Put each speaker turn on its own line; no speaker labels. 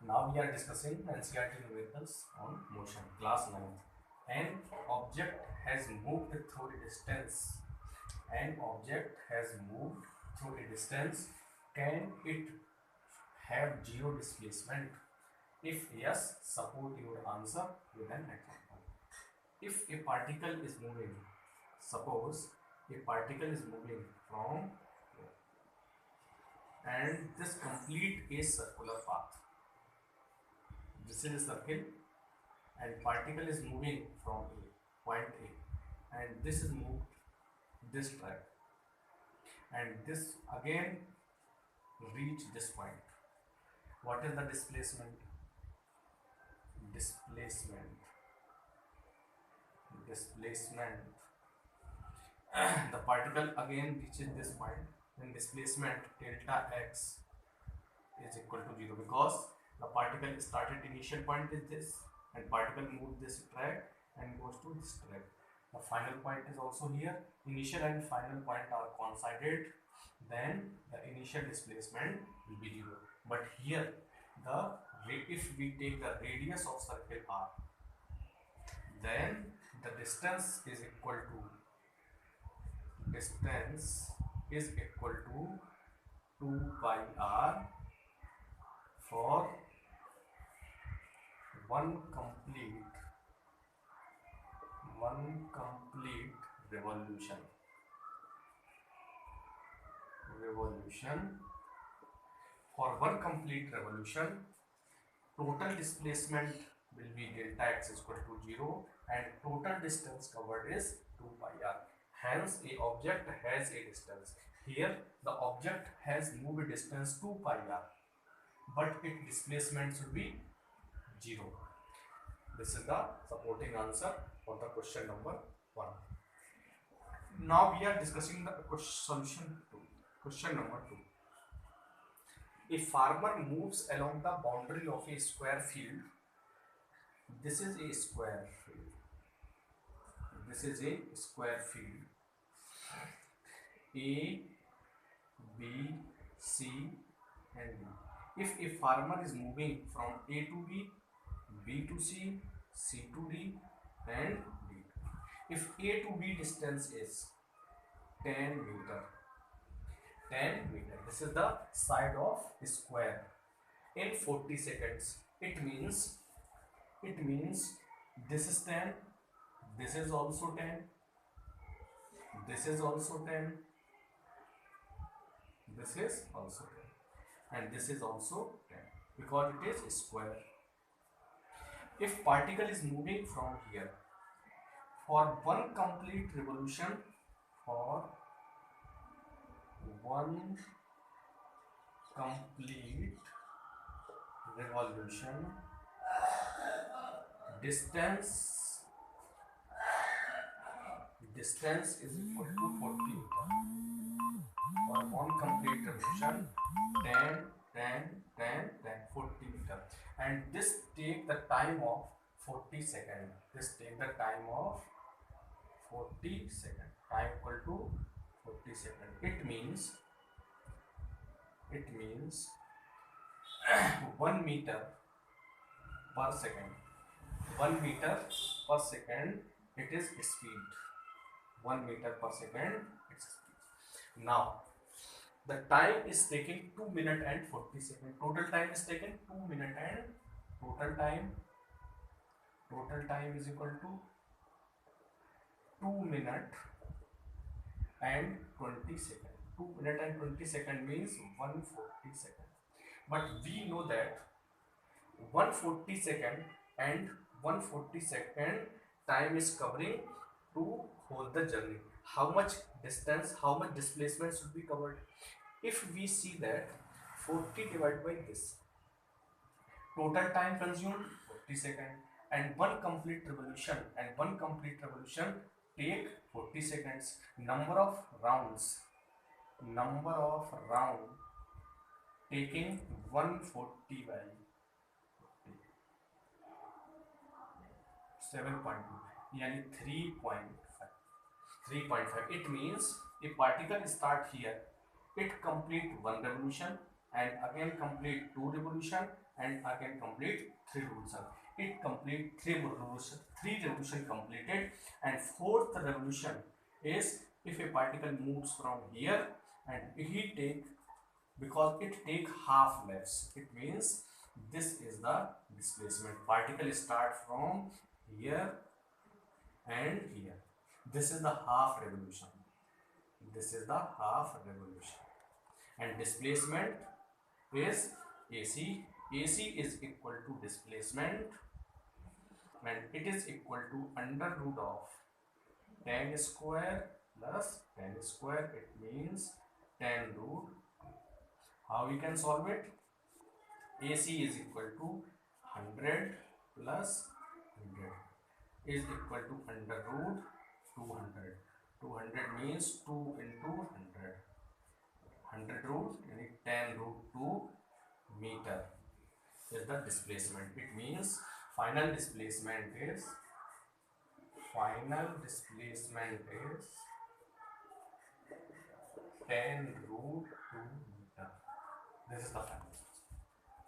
Now we are discussing NCERT numericals on motion, class 9th. An object has moved through a distance. An object has moved through a distance. Can it have zero displacement? If yes, support your answer with an example. If a particle is moving, suppose a particle is moving from here, and this complete a circular path. This is a circle and particle is moving from point A, and this is moved this track, and this again reach this point. What is the displacement? Displacement. The particle again reaches this point, then displacement delta x is equal to 0, because the particle started initial point is this, and particle moved this track and goes to this track. The final point is also here. Initial and final point are coincided, then the initial displacement will be 0. But here if we take the radius of circle r, then the distance is equal to 2 pi r for one complete revolution. For one complete revolution, total displacement will be delta x is equal to 0, and total distance covered is 2 pi r. Hence, a object has a distance. Here, the object has moved a distance 2 pi r, but its displacement should be 0. This is the supporting answer for the question number 1. Now we are discussing the solution to question number 2. A farmer moves along the boundary of a square field. This is a square field. A, B, C and D. If a farmer is moving from A to B, B to C, C to D and D. If A to B distance is 10 meter, this is the side of a square, in 40 seconds, it means this is 10, this is also 10, this is also 10, this is also 10, and this is also 10, because it is a square. If particle is moving from here, for one complete revolution, distance is equal to 40 meter. For one complete revolution, 10, 40 meter, and this take the time of 40 seconds. Time equal to 40 seconds. It means 1 meter per second. 1 meter per second, it is speed. 1 meter per second, it's speed. Now, the time is taking 2 minutes and 40 seconds. Total time is taken 2 minutes, and total time is equal to 2 minutes and 20 seconds. 2 minutes and 20 seconds means 140 seconds. But we know that 140 second and 140 second time is covering to hold the journey. How much distance, how much displacement should be covered? If we see that 40 divided by this, total time consumed 40 seconds, and one complete revolution take 40 seconds. Number of rounds taking 140 by 7.2, yani 3.5. It means a particle start here, it complete one revolution, and again complete 2 revolution and again complete 3 revolution. It complete 3 revolution completed, and fourth revolution is if a particle moves from here and he take, because it take half laps, it means this is the displacement. Particle start from here and here. This is the half revolution. This is the half revolution. And displacement is AC. AC is equal to displacement, and it is equal to under root of tan square plus tan square. It means tan root. How we can solve it? AC is equal to 100 plus 100 is equal to under root 200. 200 means 2 into 100. 100 root and 10 root 2 meter is the displacement. It means final displacement is 10 root 2 meter. This is the final.